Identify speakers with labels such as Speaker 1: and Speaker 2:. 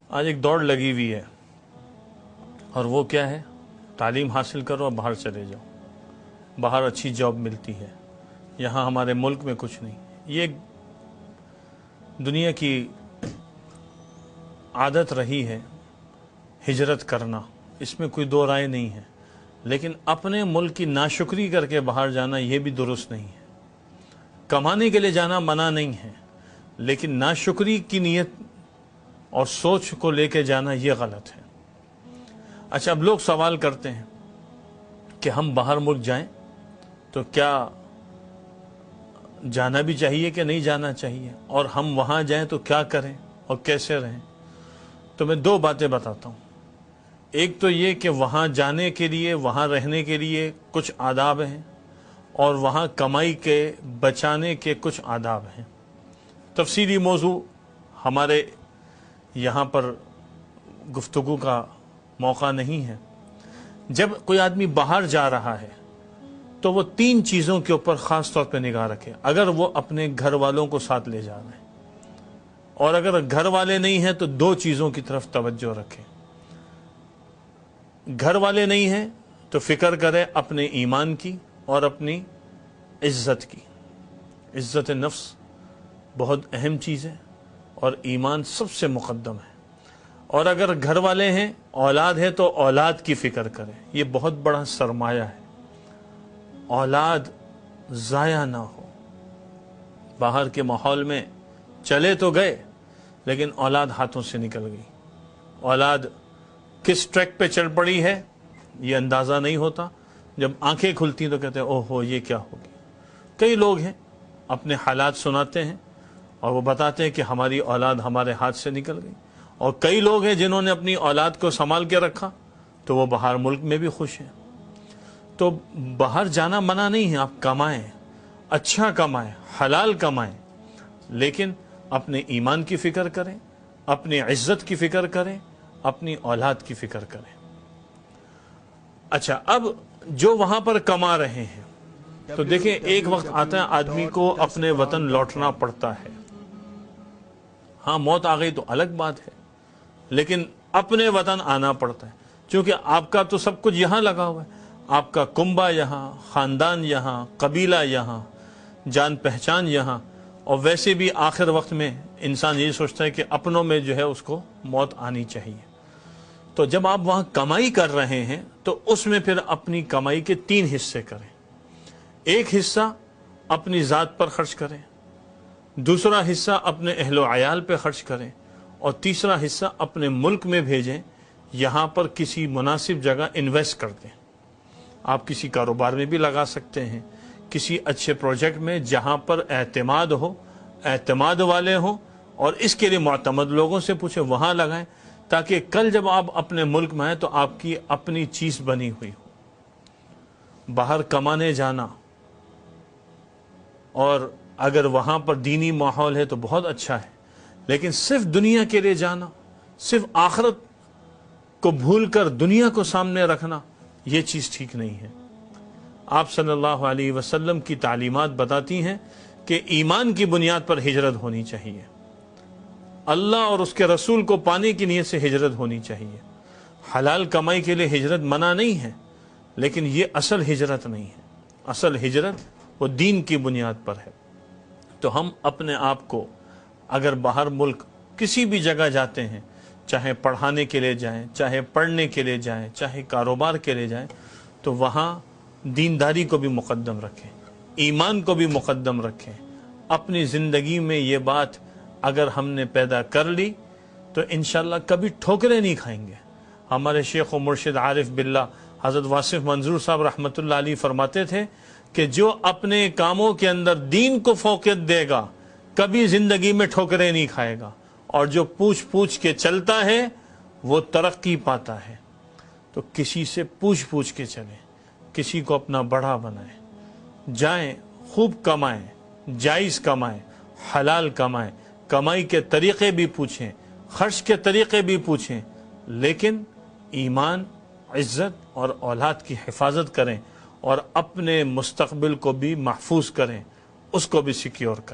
Speaker 1: آج ایک دوڑ لگی ہوئی ہے اور وہ کیا ہے؟ تعلیم حاصل کرو اور باہر چلے جاؤ، باہر اچھی جاب ملتی ہے، یہاں ہمارے ملک میں کچھ نہیں۔ یہ دنیا کی عادت رہی ہے ہجرت کرنا، اس میں کوئی دو رائے نہیں ہے، لیکن اپنے ملک کی ناشکری کر کے باہر جانا یہ بھی درست نہیں ہے۔ کمانے کے لیے جانا منع نہیں ہے، لیکن ناشکری کی نیت اور سوچ کو لے کے جانا یہ غلط ہے۔ اچھا، اب لوگ سوال کرتے ہیں کہ ہم باہر ملک جائیں تو کیا جانا بھی چاہیے کہ نہیں جانا چاہیے، اور ہم وہاں جائیں تو کیا کریں اور کیسے رہیں؟ تو میں دو باتیں بتاتا ہوں۔ ایک تو یہ کہ وہاں جانے کے لیے، وہاں رہنے کے لیے کچھ آداب ہیں، اور وہاں کمائی کے بچانے کے کچھ آداب ہیں۔ تفصیلی موضوع ہمارے یہاں پر گفتگو کا موقع نہیں ہے۔ جب کوئی آدمی باہر جا رہا ہے تو وہ تین چیزوں کے اوپر خاص طور پہ نگاہ رکھے۔ اگر وہ اپنے گھر والوں کو ساتھ لے جا رہے ہیں، اور اگر گھر والے نہیں ہیں تو دو چیزوں کی طرف توجہ رکھے۔ گھر والے نہیں ہیں تو فکر کرے اپنے ایمان کی اور اپنی عزت کی۔ عزت نفس بہت اہم چیز ہے اور ایمان سب سے مقدم ہے۔ اور اگر گھر والے ہیں، اولاد ہے، تو اولاد کی فکر کرے۔ یہ بہت بڑا سرمایہ ہے، اولاد ضائع نہ ہو۔ باہر کے ماحول میں چلے تو گئے لیکن اولاد ہاتھوں سے نکل گئی۔ اولاد کس ٹریک پہ چل پڑی ہے یہ اندازہ نہیں ہوتا۔ جب آنکھیں کھلتی تو کہتے ہیں اوہ ہو یہ کیا ہو گیا۔ کئی لوگ ہیں اپنے حالات سناتے ہیں اور وہ بتاتے ہیں کہ ہماری اولاد ہمارے ہاتھ سے نکل گئی، اور کئی لوگ ہیں جنہوں نے اپنی اولاد کو سنبھال کے رکھا تو وہ باہر ملک میں بھی خوش ہیں۔ تو باہر جانا منع نہیں ہے، آپ کمائیں، اچھا کمائیں، حلال کمائیں، لیکن اپنے ایمان کی فکر کریں، اپنی عزت کی فکر کریں، اپنی اولاد کی فکر کریں۔ اچھا، اب جو وہاں پر کما رہے ہیں تو دیکھیں، ایک وقت آتا ہے آدمی کو اپنے وطن لوٹنا پڑتا ہے۔ ہاں، موت آ گئی تو الگ بات ہے، لیکن اپنے وطن آنا پڑتا ہے، چونکہ آپ کا تو سب کچھ یہاں لگا ہوا ہے۔ آپ کا کنبہ یہاں، خاندان یہاں، قبیلہ یہاں، جان پہچان یہاں، اور ویسے بھی آخر وقت میں انسان یہ سوچتا ہے کہ اپنوں میں جو ہے اس کو موت آنی چاہیے۔ تو جب آپ وہاں کمائی کر رہے ہیں تو اس میں پھر اپنی کمائی کے تین حصے کریں۔ ایک حصہ اپنی ذات پر خرچ کریں، دوسرا حصہ اپنے اہل و عیال پہ خرچ کریں، اور تیسرا حصہ اپنے ملک میں بھیجیں، یہاں پر کسی مناسب جگہ انویسٹ کر دیں۔ آپ کسی کاروبار میں بھی لگا سکتے ہیں، کسی اچھے پروجیکٹ میں جہاں پر اعتماد ہو، اعتماد والے ہوں، اور اس کے لیے معتمد لوگوں سے پوچھیں، وہاں لگائیں، تاکہ کل جب آپ اپنے ملک میں آئیں تو آپ کی اپنی چیز بنی ہوئی ہو۔ باہر کمانے جانا، اور اگر وہاں پر دینی ماحول ہے تو بہت اچھا ہے، لیکن صرف دنیا کے لیے جانا، صرف آخرت کو بھول کر دنیا کو سامنے رکھنا، یہ چیز ٹھیک نہیں ہے۔ آپ صلی اللہ علیہ وسلم کی تعلیمات بتاتی ہیں کہ ایمان کی بنیاد پر ہجرت ہونی چاہیے، اللہ اور اس کے رسول کو پانے کی نیت سے ہجرت ہونی چاہیے۔ حلال کمائی کے لیے ہجرت منع نہیں ہے، لیکن یہ اصل ہجرت نہیں ہے۔ اصل ہجرت وہ دین کی بنیاد پر ہے۔ تو ہم اپنے آپ کو اگر باہر ملک کسی بھی جگہ جاتے ہیں، چاہے پڑھانے کے لیے جائیں، چاہے پڑھنے کے لیے جائیں، چاہے کاروبار کے لیے جائیں، تو وہاں دینداری کو بھی مقدم رکھیں، ایمان کو بھی مقدم رکھیں۔ اپنی زندگی میں یہ بات اگر ہم نے پیدا کر لی تو انشاءاللہ کبھی ٹھوکریں نہیں کھائیں گے۔ ہمارے شیخ و مرشد عارف باللہ حضرت واصف منظور صاحب رحمۃ اللہ علیہ فرماتے تھے کہ جو اپنے کاموں کے اندر دین کو فوقیت دے گا کبھی زندگی میں ٹھوکریں نہیں کھائے گا، اور جو پوچھ پوچھ کے چلتا ہے وہ ترقی پاتا ہے۔ تو کسی سے پوچھ کے چلیں، کسی کو اپنا بڑا بنائیں، جائیں، خوب کمائیں، جائز کمائیں، حلال کمائیں، کمائی کے طریقے بھی پوچھیں، خرچ کے طریقے بھی پوچھیں، لیکن ایمان، عزت اور اولاد کی حفاظت کریں، اور اپنے مستقبل کو بھی محفوظ کریں، اس کو بھی سیکیور کریں۔